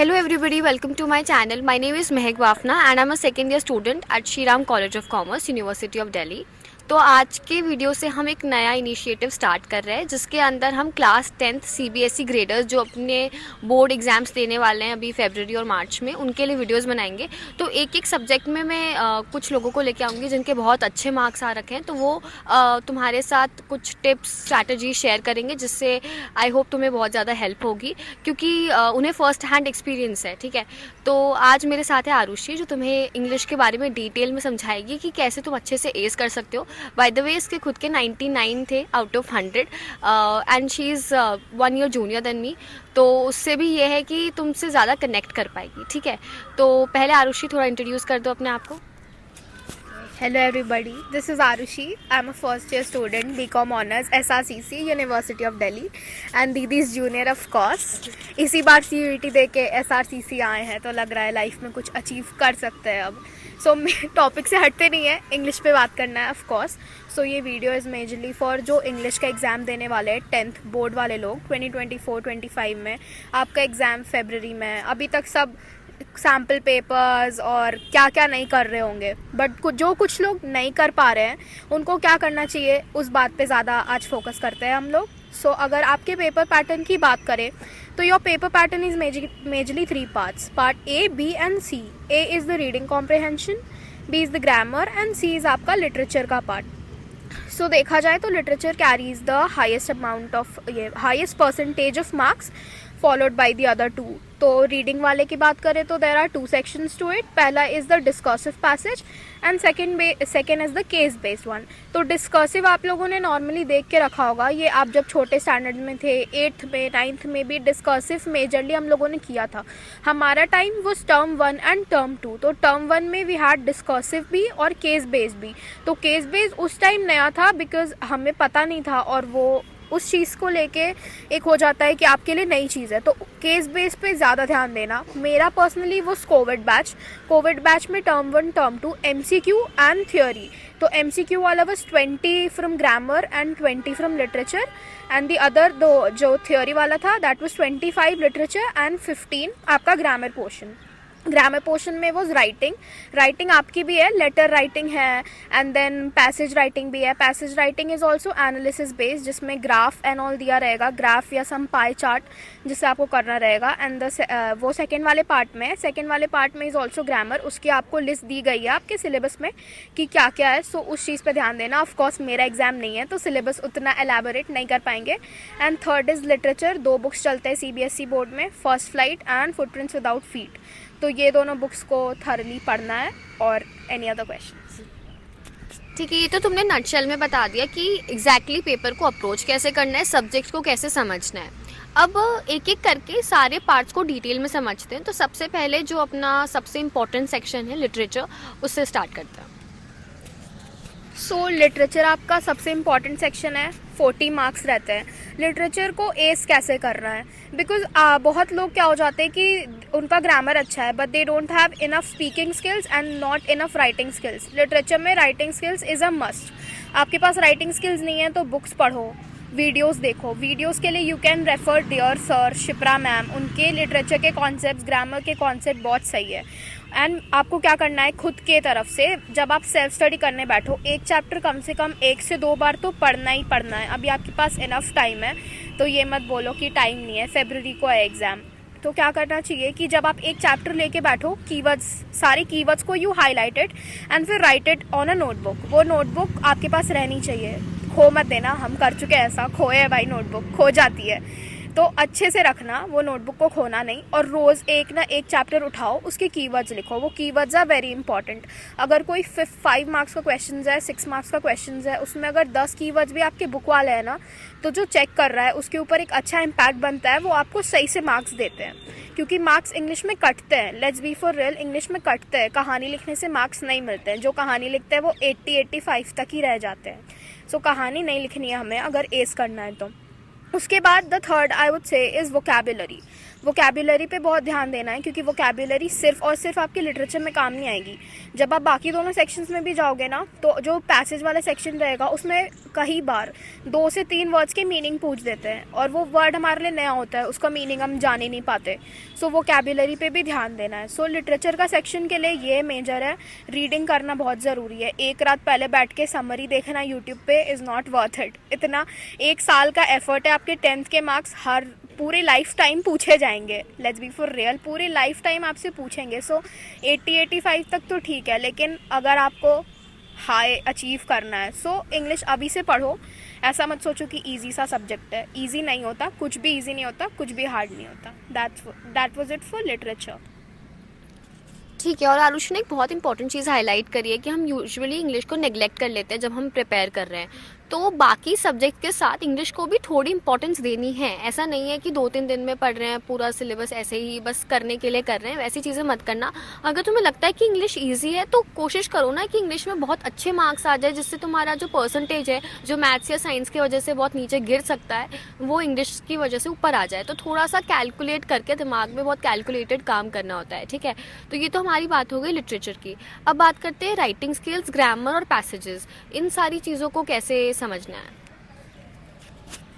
Hello everybody, welcome to my channel. My name is Mehek Wafna and I'm a second year student at Shriram College of Commerce, University of Delhi. तो आज के video से हम एक नया initiative start कर रहे हैं जिसके अंदर हम क्लास 10th सीबीएसई ग्रेडर्स जो अपने बोर्ड एग्ज़ाम्स देने वाले हैं अभी फरवरी और मार्च में, उनके लिए वीडियोस बनाएंगे। तो एक एक सब्जेक्ट में मैं कुछ लोगों को लेके आऊँगी जिनके बहुत अच्छे मार्क्स आ रखे हैं, तो वो तुम्हारे साथ कुछ टिप्स स्ट्रैटेजी शेयर करेंगे जिससे आई होप तुम्हें बहुत ज़्यादा हेल्प होगी, क्योंकि उन्हें फ़र्स्ट हैंड एक्सपीरियंस है। ठीक है, तो आज मेरे साथ है आरुषि जो तुम्हें इंग्लिश के बारे में डिटेल में समझाएगी कि कैसे तुम अच्छे से एस कर सकते हो। बाय द वे इसके खुद के 99 थे out of 100 and she is 1 year junior than me, तो उससे भी ये है कि तुमसे ज़्यादा कनेक्ट कर पाएगी। ठीक है, तो पहले आरुषि थोड़ा इंट्रोड्यूस कर दो अपने आप को। Hello everybody, this is Arushi. I'm a first year student, BCom Honors, SRCC, University of Delhi and दीदी is junior of course. इसी बार CUET दे के SRCC आए हैं तो लग रहा है लाइफ में कुछ अचीव कर सकते हैं अब। सो टॉपिक से हटते नहीं है, इंग्लिश पे बात करना है ऑफ कोर्स। सो ये वीडियो इज़ मेजरली फॉर जो इंग्लिश का एग्ज़ाम देने वाले हैं 10th बोर्ड वाले लोग। 2024-25 में आपका एग्ज़ाम फरवरी में है। अभी तक सब सैम्पल पेपर्स और क्या क्या नहीं कर रहे होंगे, बट जो कुछ लोग नहीं कर पा रहे हैं उनको क्या करना चाहिए उस बात पे ज़्यादा आज फोकस करते हैं हम लोग। सो अगर आपके पेपर पैटर्न की बात करें तो your paper pattern is majorly 3 parts, part A, B and C. A is the reading comprehension, B is the grammar and C is आपका लिटरेचर का पार्ट। सो देखा जाए तो literature carries the highest amount of highest percentage of marks followed by the other two. तो reading वाले की बात करें तो there are 2 sections to it. पहला is the discursive passage and second is the case based one. तो discursive आप लोगों ने नॉर्मली देख के रखा होगा, ये आप जब छोटे स्टैंडर्ड में थे 8th में 9th में भी डिस्कर्सिव मेजरली हम लोगों ने किया था। हमारा टाइम वो टर्म 1 एंड टर्म 2। तो टर्म 1 में वी हैड डिस्कर्सिव भी और केस बेस्ड भी। तो केस बेस्ड उस टाइम नया था बिकॉज हमें पता नहीं था और वो उस चीज़ को लेके एक हो जाता है कि आपके लिए नई चीज़ है, तो केस बेस पे ज़्यादा ध्यान देना। मेरा पर्सनली वो कोविड बैच में term 1 term 2 MCQ and theory. तो MCQ वाला बस 20 from grammar and 20 from literature and the other दो जो थियोरी वाला था दैट वाज 25 लिटरेचर एंड 15 आपका ग्रामर पोर्शन। ग्रामर पोर्शन में वो राइटिंग आपकी भी है, लेटर राइटिंग है एंड देन पैसेज राइटिंग भी है। Passage writing is also analysis based जिसमें ग्राफ एंड ऑल दिया रहेगा, ग्राफ या सम पाई चार्ट जिससे आपको करना रहेगा। एंड वो सेकेंड वाले पार्ट में इज ऑल्सो ग्रामर, उसकी आपको लिस्ट दी गई है आपके सिलेबस में कि क्या क्या है। सो उस चीज़ पर ध्यान देना। ऑफकोर्स मेरा एग्जाम नहीं है तो सिलेबस उतना एलैबोरेट नहीं कर पाएंगे। And third is literature. 2 books चलते हैं CBSE बोर्ड में, first flight and footprints without feet. तो ये दोनों बुक्स को थरली पढ़ना है। और एनी अदर क्वेश्चंस? ठीक है, ये तो तुमने नटशेल में बता दिया कि एग्जैक्टली पेपर को अप्रोच कैसे करना है, सब्जेक्ट को कैसे समझना है। अब एक एक करके सारे पार्ट्स को डिटेल में समझते हैं। तो सबसे पहले जो अपना सबसे इम्पोर्टेंट सेक्शन है लिटरेचर, उससे स्टार्ट करते हैं। सो लिटरेचर आपका सबसे इम्पॉर्टेंट सेक्शन है, 40 मार्क्स रहते हैं। लिटरेचर को एस कैसे करना है, बिकॉज बहुत लोग क्या हो जाते हैं कि उनका ग्रामर अच्छा है but they don't have enough speaking skills and not enough writing skills. Literature में writing skills is a must. आपके पास राइटिंग स्किल्स नहीं है तो बुक्स पढ़ो, वीडियोस देखो। वीडियोस के लिए you can refer dear sir, Shipra ma'am, उनके लिटरेचर के कॉन्सेप्ट्स, ग्रामर के कॉन्सेप्ट बहुत सही है। एंड आपको क्या करना है खुद के तरफ से, जब आप सेल्फ स्टडी करने बैठो एक चैप्टर कम से कम 1 से 2 बार तो पढ़ना ही पढ़ना है। अभी आपके पास इनफ टाइम है तो ये मत बोलो कि टाइम नहीं है, फरवरी को है एग्ज़ाम। तो क्या करना चाहिए कि जब आप एक चैप्टर लेके बैठो, कीवर्ड्स, सारे कीवर्ड्स को यू हाईलाइटेड एंड फिर right it on a notebook. वो नोटबुक आपके पास रहनी चाहिए, खो मत देना। हम कर चुके हैं ऐसा, खोए है भाई, नोटबुक खो जाती है। तो अच्छे से रखना, वो नोटबुक को खोना नहीं। और रोज़ एक ना एक चैप्टर उठाओ, उसके कीवर्ड्स लिखो। वो कीवर्ड्स आर वेरी इंपॉर्टेंट। अगर कोई 5 मार्क्स का क्वेश्चन है, 6 मार्क्स का क्वेश्चन है, उसमें अगर 10 कीवर्ड्स भी आपके बुक वाले हैं ना, तो जो चेक कर रहा है उसके ऊपर एक अच्छा इम्पैक्ट बनता है, वो आपको सही से मार्क्स देते हैं। क्योंकि मार्क्स इंग्लिश में कटते हैं, let's be for real, English में कटते हैं। कहानी लिखने से मार्क्स नहीं मिलते हैं। जो कहानी लिखते हैं वो 80-85 तक ही रह जाते हैं। सो कहानी नहीं लिखनी है हमें अगर एस करना है तो। उसके बाद the third I would say is vocabulary. Vocabulary पे बहुत ध्यान देना है, क्योंकि वोकैबुलरी सिर्फ और सिर्फ आपके लिटरेचर में काम नहीं आएगी। जब आप बाकी दोनों सेक्शंस में भी जाओगे ना, तो जो पैसेज वाला सेक्शन रहेगा उसमें कई बार 2 से 3 वर्ड्स के मीनिंग पूछ देते हैं, और वो वर्ड हमारे लिए नया होता है, उसका मीनिंग हम जान ही नहीं पाते। सो वोकैबुलरी पे भी ध्यान देना है। सो लिटरेचर का सेक्शन के लिए ये मेजर है, रीडिंग करना बहुत ज़रूरी है। एक रात पहले बैठ के समरी देखना यूट्यूब पे इज़ नॉट वर्थ इट। इतना 1 साल का एफर्ट है, आपके 10th के मार्क्स हर पूरे लाइफ टाइम पूछे जाएंगे। लेट्स बी फॉर रियल, पूरे लाइफ टाइम आपसे पूछेंगे। सो 80-85 तक तो ठीक है, लेकिन अगर आपको हाई अचीव करना है, सो इंग्लिश अभी से पढ़ो। ऐसा मत सोचो कि इजी सा सब्जेक्ट है, इजी नहीं होता, कुछ भी इजी नहीं होता, कुछ भी हार्ड नहीं होता। That was it for literature. ठीक है। और आरुषि ने एक बहुत इंपॉर्टेंट चीज़ हाईलाइट करी है कि हम यूजुअली इंग्लिश को नेग्लेक्ट कर लेते हैं जब हम प्रिपेयर कर रहे हैं, तो बाकी सब्जेक्ट के साथ इंग्लिश को भी थोड़ी इंपॉर्टेंस देनी है। ऐसा नहीं है कि 2-3 दिन में पढ़ रहे हैं, पूरा सिलेबस ऐसे ही बस करने के लिए कर रहे हैं, वैसी चीज़ें मत करना। अगर तुम्हें लगता है कि इंग्लिश ईजी है तो कोशिश करो ना कि इंग्लिश में बहुत अच्छे मार्क्स आ जाए, जिससे तुम्हारा जो परसेंटेज है, जो मैथ्स या साइंस की वजह से बहुत नीचे गिर सकता है, वो इंग्लिश की वजह से ऊपर आ जाए। तो थोड़ा सा कैलकुलेट करके, दिमाग में बहुत कैलकुलेटेड काम करना होता है, ठीक है। तो ये तो हमारी बात हो गई लिटरेचर की। अब बात करते हैं राइटिंग स्किल्स, ग्रामर और पैसेजेस। इन सारी चीज़ों को कैसे समझना है?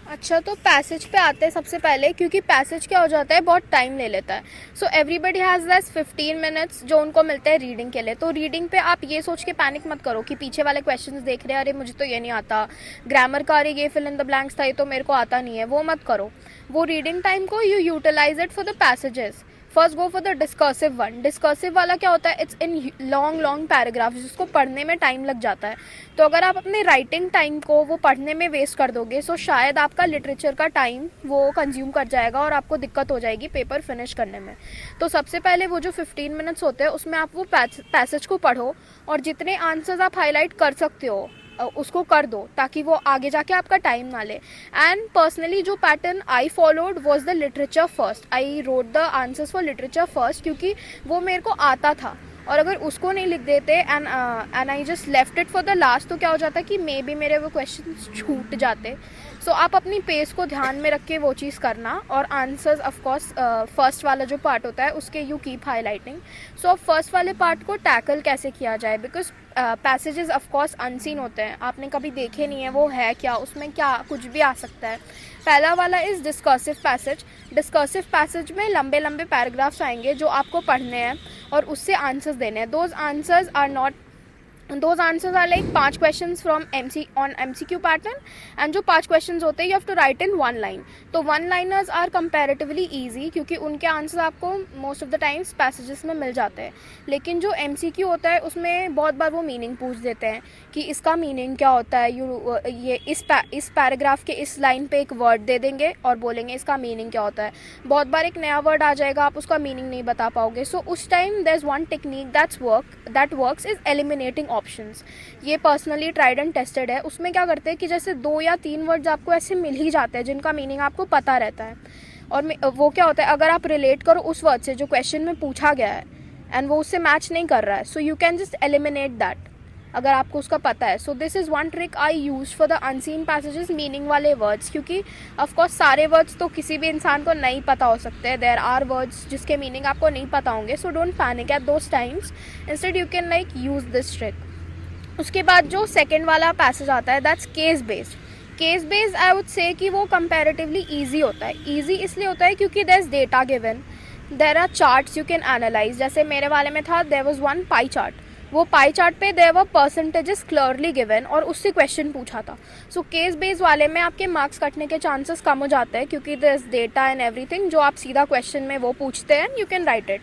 अच्छा, तो पैसेज पे आते हैं सबसे पहले, क्योंकि पैसेज क्या हो जाता है, बहुत टाइम ले लेता है। So everybody has that 15 minutes जो उनको मिलते हैं रीडिंग के लिए। तो रीडिंग पे आप ये सोच के पैनिक मत करो कि पीछे वाले क्वेश्चंस देख रहे हैं, अरे मुझे तो ये नहीं आता, ग्रामर का अरे ये फिल इन द ब्लैंक्स था, ये तो मेरे को आता नहीं है, वो मत करो। वो रीडिंग टाइम को you utilize it for the passages. First go for the discursive one. Discursive वाला क्या होता है, it's in long long paragraph, जिसको पढ़ने में टाइम लग जाता है। तो अगर आप अपने राइटिंग टाइम को वो पढ़ने में वेस्ट कर दोगे, सो शायद आपका लिटरेचर का टाइम वो कंज्यूम कर जाएगा और आपको दिक्कत हो जाएगी पेपर फिनिश करने में। तो सबसे पहले वो जो 15 मिनट्स होते हैं उसमें आप वो पैसेज को पढ़ो, और जितने आंसर्स आप हाईलाइट कर सकते हो उसको कर दो, ताकि वो आगे जाके आपका टाइम ना ले। एंड पर्सनली जो pattern I followed was the literature first. I wrote the answers for literature first, क्योंकि वो मेरे को आता था, और अगर उसको नहीं लिख देते and I just left it for the last, तो क्या हो जाता कि मे बी मेरे वो क्वेश्चन छूट जाते। सो आप अपनी पेस को ध्यान में रख के वो चीज़ करना, और आंसर्स ऑफकोर्स फर्स्ट वाला जो पार्ट होता है उसके यू कीप हाईलाइटिंग। सो अब फर्स्ट वाले पार्ट को टैकल कैसे किया जाए, बिकॉज पैसेजेस ऑफकोर्स अनसीन होते हैं, आपने कभी देखे नहीं है वो है क्या, उसमें क्या कुछ भी आ सकता है। पहला वाला is discursive passage. Discursive passage में लंबे लंबे पैराग्राफ्स आएंगे जो आपको पढ़ने हैं और उससे आंसर्स देने हैं। Those answers are like 5 questions from MCQ pattern, and जो 5 क्वेश्चंस होते हैं you have to write in 1 line. तो 1 लाइनर्स आर कंपैरेटिवली इजी, क्योंकि उनके आंसर्स आपको most of the times passages में मिल जाते हैं। लेकिन जो MCQ होता है उसमें बहुत बार वो मीनिंग पूछ देते हैं कि इसका मीनिंग क्या होता है। ये इस पैराग्राफ के इस लाइन पे एक वर्ड दे देंगे और बोलेंगे इसका मीनिंग क्या होता है। बहुत बार एक नया वर्ड आ जाएगा, आप उसका मीनिंग नहीं बता पाओगे। सो उस time there is one technique that works is eliminating options. ये पर्सनली ट्राइड एंड टेस्टेड है। उसमें क्या करते हैं कि जैसे 2 या 3 वर्ड्स आपको ऐसे मिल ही जाते हैं जिनका मीनिंग आपको पता रहता है, और वो क्या होता है, अगर आप रिलेट करो उस वर्ड से जो क्वेश्चन में पूछा गया है एंड वो उससे मैच नहीं कर रहा है, so you can just eliminate that अगर आपको उसका पता है। So this is one trick I use for the unseen passages, meaning वाले वर्ड्स, क्योंकि ऑफकोर्स सारे वर्ड्स तो किसी भी इंसान को नहीं पता हो सकते हैं। देयर आर वर्ड्स जिसके मीनिंग आपको नहीं पता होंगे। So don't panic at those times, instead you can like use this trick. उसके बाद जो सेकेंड वाला पैसेज आता है that's case based. Case based I would say कि वो कंपैरेटिवली ईजी होता है। ईजी इसलिए होता है क्योंकि there is data given, there are charts you can analyze. जैसे मेरे वाले में था, there was one pie chart. वो पाई चार्ट पे there were percentages clearly given और उससे क्वेश्चन पूछा था। सो केस बेस्ड वाले में आपके मार्क्स कटने के चांसेस कम हो जाते हैं, क्योंकि there is data and everything जो आप सीधा क्वेश्चन में वो पूछते हैं, you can write it.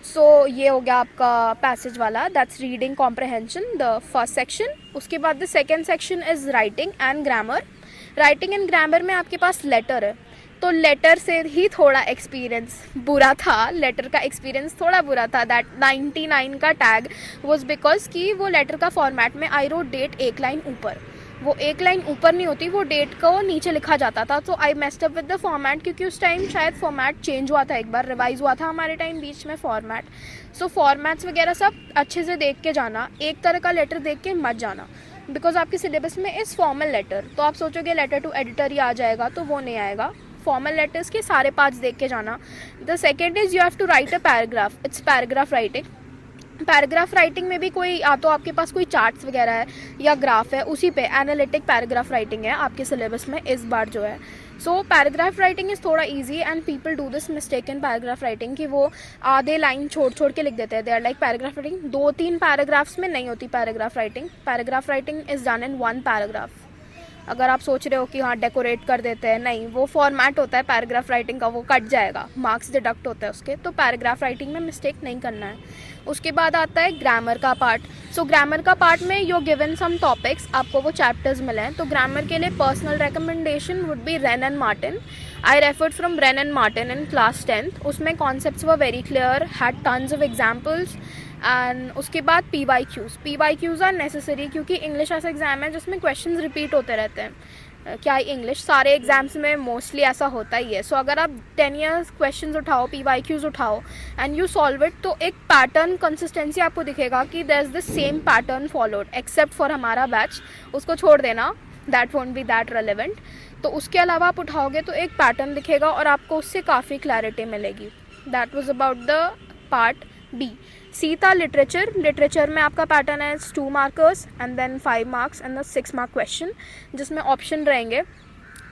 So ये हो गया आपका पैसेज वाला, that's reading comprehension, the first section. उसके बाद the second section is writing and grammar. Writing and grammar में आपके पास लेटर है, तो लेटर से ही थोड़ा एक्सपीरियंस बुरा था। लेटर का एक्सपीरियंस थोड़ा बुरा था। दैट 99 का टैग वॉज बिकॉज कि वो लेटर का फॉर्मेट में आई रोट डेट एक लाइन ऊपर, वो एक लाइन ऊपर नहीं होती, वो डेट को नीचे लिखा जाता था। तो आई messed up with the format, क्योंकि उस टाइम शायद फॉर्मेट चेंज हुआ था, एक बार रिवाइज हुआ था हमारे टाइम बीच में फॉर्मेट। सो फॉर्मेट्स वगैरह सब अच्छे से देख के जाना, एक तरह का लेटर देख के मत जाना, बिकॉज आपके सिलेबस में इस फॉर्मल लेटर, तो आप सोचोगे लेटर टू एडिटर ही आ जाएगा, तो वो नहीं आएगा। फॉर्मल लेटर्स के सारे पार्ट्स देख के जाना. The second is you have to write a paragraph. It's paragraph writing. Paragraph writing में भी कोई या तो आपके पास कोई चार्ट्स वगैरह है या ग्राफ है, उसी पे एनालिटिक पैराग्राफ राइटिंग है आपके सिलेबस में इस बार जो है. सो पैराग्राफ राइटिंग इज़ थोड़ा easy and people do this mistake in paragraph writing कि वो आधे लाइन छोड़ छोड़ के लिख देते हैं. They are like paragraph writing 2-3 paragraphs में नहीं होती paragraph writing. Paragraph writing is done in 1 paragraph. अगर आप सोच रहे हो कि हाँ डेकोरेट कर देते हैं, नहीं, वो फॉर्मेट होता है पैराग्राफ राइटिंग का, वो कट जाएगा, मार्क्स डिडक्ट होते हैं उसके. तो पैराग्राफ राइटिंग में मिस्टेक नहीं करना है. उसके बाद आता है ग्रामर का पार्ट. सो ग्रामर का पार्ट में यू गिवन सम टॉपिक्स, आपको वो चैप्टर्स मिले हैं. तो ग्रामर के लिए personal recommendation would be rain and Martin. I referred from rain and Martin in class 10th. उसमें concepts were very clear, had tons of examples. And उसके बाद PYQs आर नेसेसरी क्योंकि इंग्लिश ऐसा एग्जाम है जिसमें questions repeat होते रहते हैं. क्या इंग्लिश, सारे एग्जाम्स में मोस्टली ऐसा होता ही है. सो अगर आप 10 ईयर्स क्वेश्चंस उठाओ, PYQs उठाओ एंड यू सॉल्व इट, तो एक पैटर्न कंसिस्टेंसी आपको दिखेगा कि there is the same pattern followed except for हमारा बैच. उसको छोड़ देना, that won't be that relevant. तो उसके अलावा आप उठाओगे तो एक पैटर्न दिखेगा और आपको उससे काफ़ी क्लैरिटी मिलेगी. That was about the part B. C था लिटरेचर में आपका पैटर्न है 2 markers and then 5 marks and the 6 mark question, जिसमें ऑप्शन रहेंगे.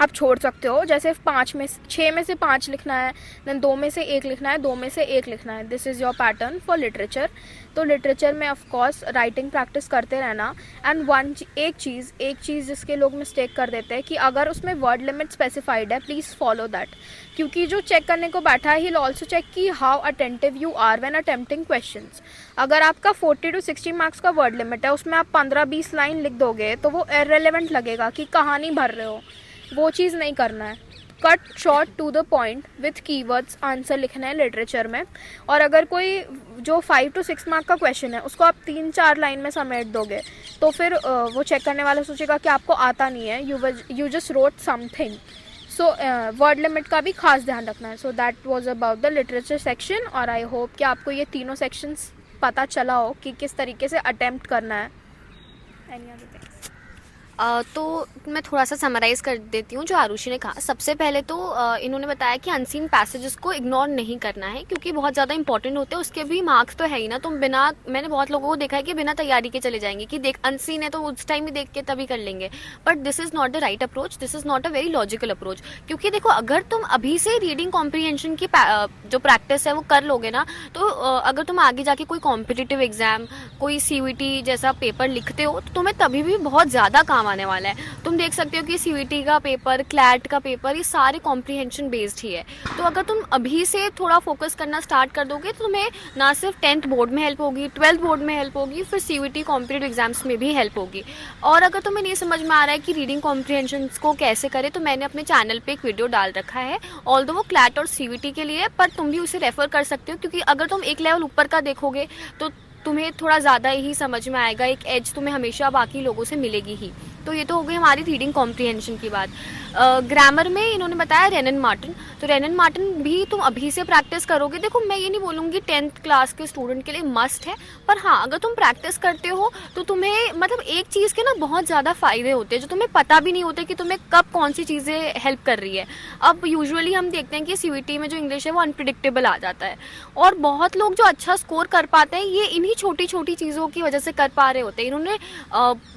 आप छोड़ सकते हो, जैसे 6 में से 5 लिखना है, देन 2 में से 1 लिखना है, 2 में से 1 लिखना है. This is your pattern for literature. तो लिटरेचर में ऑफ कोर्स राइटिंग प्रैक्टिस करते रहना. एंड एक चीज़ जिसके लोग मिस्टेक कर देते हैं कि अगर उसमें वर्ड लिमिट स्पेसिफाइड है, प्लीज़ फॉलो दैट. क्योंकि जो चेक करने को बैठा है, ही विल ऑल्सो चेक कि how attentive you are when attempting questions. अगर आपका 40 to 60 मार्क्स का वर्ड लिमिट है, उसमें आप 15-20 लाइन लिख दोगे तो वो इररिलेवेंट लगेगा कि कहानी भर रहे हो. वो चीज़ नहीं करना है. Cut short to the point with keywords answer लिखना है लिटरेचर में. और अगर कोई जो 5 to 6 मार्क का क्वेश्चन है उसको आप 3-4 लाइन में समेट दोगे तो फिर वो चेक करने वाला सोचेगा कि आपको आता नहीं है, you just road something. So word limit का भी खास ध्यान रखना है. So that was about the literature section. और आई होप कि आपको ये तीनों सेक्शंस पता चला हो कि किस तरीके से अटेम्प्ट करना है. Any other things? तो मैं थोड़ा सा समराइज़ कर देती हूँ जो आरुषि ने कहा. सबसे पहले तो इन्होंने बताया कि अनसीन पैसेजेस को इग्नोर नहीं करना है क्योंकि बहुत ज़्यादा इंपॉर्टेंट होते हैं. उसके भी मार्क्स तो है ही ना. तुम मैंने बहुत लोगों को देखा है कि बिना तैयारी के चले जाएंगे कि देख अनसीन है तो उस टाइम ही देख के तभी कर लेंगे. But this is not the right approach, this is not a very logical approach. क्योंकि देखो, अगर तुम अभी से रीडिंग कॉम्प्रीहेंशन की जो प्रैक्टिस है वो कर लोगे ना, तो अगर तुम आगे जाके कोई कॉम्पिटिटिव एग्जाम, कोई CUET जैसा पेपर लिखते हो तो तुम्हें तभी भी बहुत ज़्यादा काम आने वाला है. तुम देख सकते हो कि CUET का पेपर, क्लैट का पेपर, ये सारे कॉम्प्रीहेंशन बेस्ड ही है. तो अगर तुम अभी से थोड़ा फोकस करना स्टार्ट कर दोगे तो तुम्हें ना सिर्फ 10th बोर्ड में हेल्प होगी, 12th बोर्ड में हेल्प होगी, फिर CUET कॉम्पिटिटिव एग्जाम्स में भी हेल्प होगी. और अगर तुम्हें नहीं समझ में आ रहा है कि रीडिंग कॉम्प्रीहेंशन को कैसे करें, तो मैंने अपने चैनल पे एक वीडियो डाल रखा है. ऑल्दो वो क्लैट और CUET के लिए, पर तुम भी उसे रेफर कर सकते हो क्योंकि अगर तुम एक लेवल ऊपर का देखोगे तो तुम्हें थोड़ा ज़्यादा ही समझ में आएगा. एक एज तुम्हें हमेशा बाकी लोगों से मिलेगी ही. तो ये तो हो गई हमारी रीडिंग कॉम्प्रीहेंशन की बात. ग्रामर में इन्होंने बताया रेन एंड मार्टिन. तो रेन एंड मार्टिन भी तुम अभी से प्रैक्टिस करोगे. देखो, मैं ये नहीं बोलूँगी 10th क्लास के स्टूडेंट के लिए मस्ट है, पर हाँ, अगर तुम प्रैक्टिस करते हो तो तुम्हें मतलब एक चीज़ के ना बहुत ज़्यादा फ़ायदे होते हैं जो तुम्हें पता भी नहीं होते कि तुम्हें कब कौन सी चीज़ें हेल्प कर रही है. अब यूजुअली हम देखते हैं कि CUET में जो इंग्लिश है वो अनप्रिडिक्टेबल आ जाता है और बहुत लोग जो अच्छा स्कोर कर पाते हैं ये इन्हीं छोटी छोटी चीज़ों की वजह से कर पा रहे होते हैं. इन्होंने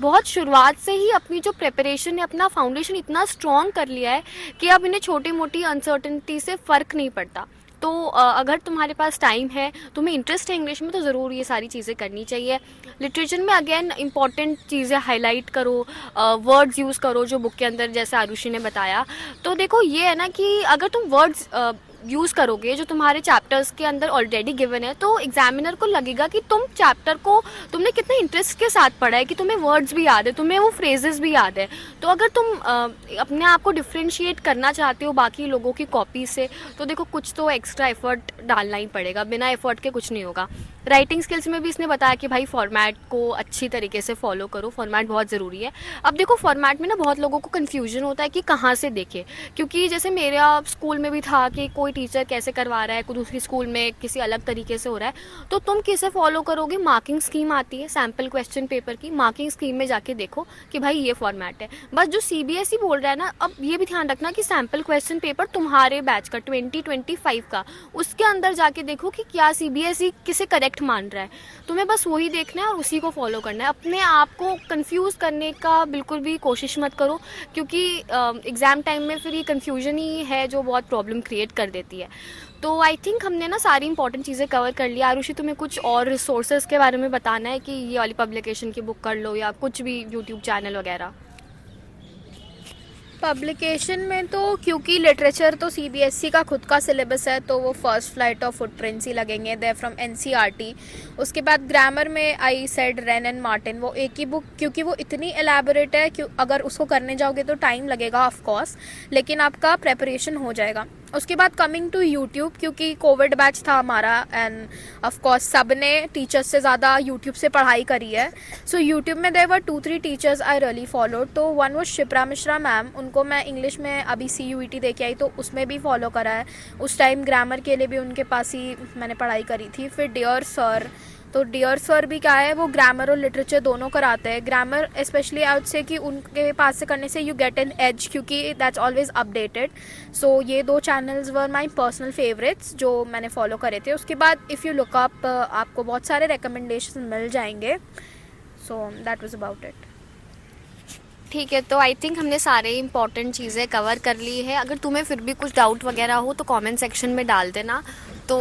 बहुत शुरुआत से ही अपनी जो प्रिपरेशन है, अपना फाउंडेशन इतना स्ट्रॉन्ग कर लिया है कि अब इन्हें छोटी मोटी अनसर्टेनिटी से फ़र्क नहीं पड़ता. तो अगर तुम्हारे पास टाइम है, तुम्हें इंटरेस्ट है इंग्लिश में, तो ज़रूर ये सारी चीज़ें करनी चाहिए. लिटरेचर में अगेन इंपॉर्टेंट चीज़ें हाईलाइट करो, वर्ड्स यूज़ करो जो बुक के अंदर, जैसे आरुषि ने बताया. तो देखो, ये है ना कि अगर तुम वर्ड्स यूज़ करोगे जो तुम्हारे चैप्टर्स के अंदर ऑलरेडी गिवन है, तो एग्जामिनर को लगेगा कि तुम चैप्टर को तुमने कितने इंटरेस्ट के साथ पढ़ा है, कि तुम्हें वर्ड्स भी याद है, तुम्हें वो फ्रेजेस भी याद है. तो अगर तुम अपने आप को डिफ्रेंशिएट करना चाहते हो बाकी लोगों की कॉपी से, तो देखो कुछ तो एक्स्ट्रा एफर्ट डालना ही पड़ेगा. बिना एफर्ट के कुछ नहीं होगा. राइटिंग स्किल्स में भी इसने बताया कि भाई फॉर्मेट को अच्छी तरीके से फॉलो करो, फॉर्मेट बहुत ज़रूरी है. अब देखो, फॉर्मेट में ना बहुत लोगों को कन्फ्यूजन होता है कि कहाँ से देखें, क्योंकि जैसे मेरा स्कूल में भी था कि कोई कोई टीचर कैसे करवा रहा है, कोई दूसरी स्कूल में किसी अलग तरीके से हो रहा है, तो तुम किसे फॉलो करोगे? मार्किंग स्कीम आती है सैम्पल क्वेश्चन पेपर की, मार्किंग स्कीम में जाके देखो कि भाई ये फॉर्मेट है। बस जो सीबीएसई बोल रहा है ना, अब ये भी ध्यान रखना कि सैम्पल क्वेश्चन पेपर तुम्हारे बैच का 2025 का, उसके अंदर जाके देखो कि क्या सीबीएसई किसे करेक्ट मान रहा है। तुम्हें बस वही देखना है और उसी को फॉलो करना है। अपने आप को कंफ्यूज करने का बिल्कुल भी कोशिश मत करो, क्योंकि एग्ज़ाम टाइम में फिर ये कन्फ्यूजन ही है जो बहुत प्रॉब्लम क्रिएट कर देती है। तो आई थिंक हमने ना सारी इंपॉर्टेंट चीज़ें कवर कर लिया। आरुषि, तुम्हें कुछ और रिसोर्सेज के बारे में बताना है कि ये वाली पब्लिकेशन की बुक कर लो या कुछ भी यूट्यूब चैनल वगैरह? पब्लिकेशन में तो क्योंकि लिटरेचर तो सीबीएसई का खुद का सिलेबस है, तो वो फर्स्ट फ्लाइट ऑफ फुटप्रिंट्स ही लगेंगे, दे फ्रॉम एनसीईआरटी। उसके बाद ग्रामर में I said rain and Martin, वो एक ही बुक, क्योंकि वो इतनी एलैबोरेट है कि अगर उसको करने जाओगे तो टाइम लगेगा ऑफ कोर्स, लेकिन आपका प्रेपरेशन हो जाएगा। उसके बाद कमिंग टू यूट्यूब, क्योंकि कोविड बैच था हमारा एंड ऑफ कोर्स सब ने टीचर्स से ज़्यादा यूट्यूब से पढ़ाई करी है। सो यूट्यूब में there were 2-3 teachers I really follow. तो वन वो शिप्रा मिश्रा मैम, उनको मैं इंग्लिश में अभी CUET दे के आई तो उसमें भी फॉलो करा है। उस टाइम ग्रामर के लिए भी उनके पास ही मैंने पढ़ाई करी थी। फिर डियर सर, तो डियर सर भी क्या है, वो ग्रामर और लिटरेचर दोनों कराते हैं। Grammar specially I would say कि उनके पास से करने से यू गेट एन एज, क्योंकि दैट्स ऑलवेज अपडेटेड। सो ये 2 channels were my personal favourites जो मैंने फॉलो करे थे। उसके बाद इफ़ यू लुक अप, आपको बहुत सारे रिकमेंडेशन मिल जाएंगे। So that was about it. ठीक है, तो आई थिंक हमने सारे इंपॉर्टेंट चीज़ें कवर कर ली है। अगर तुम्हें फिर भी कुछ डाउट वगैरह हो तो कमेंट सेक्शन में डाल देना। तो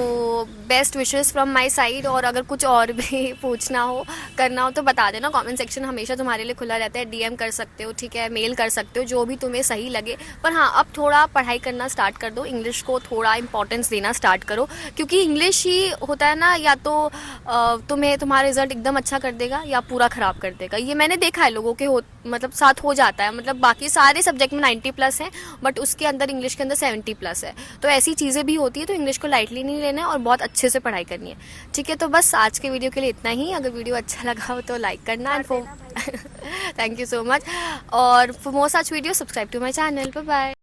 best wishes from my side, और अगर कुछ और भी पूछना हो, करना हो तो बता देना। कमेंट सेक्शन हमेशा तुम्हारे लिए खुला रहता है, डीएम कर सकते हो, ठीक है, मेल कर सकते हो, जो भी तुम्हें सही लगे। पर हाँ, अब थोड़ा पढ़ाई करना स्टार्ट कर दो, इंग्लिश को थोड़ा इंपॉर्टेंस देना स्टार्ट करो, क्योंकि इंग्लिश ही होता है ना, या तो तुम्हें तुम्हारा रिजल्ट एकदम अच्छा कर देगा या पूरा ख़राब कर देगा। ये मैंने देखा है लोगों के मतलब साथ हो जाता है। मतलब बाकी सारे सब्जेक्ट में 90+ है, बट उसके अंदर इंग्लिश के अंदर 70+ है। तो ऐसी चीज़ें भी होती है, तो इंग्लिश को लाइटली नहीं लेना है और बहुत अच्छे से पढ़ाई करनी है। ठीक है, तो बस आज के वीडियो के लिए इतना ही। अगर वीडियो अच्छा लगा हो तो लाइक करना and thank you so much, और for more such video subscribe to my channel. Bye bye.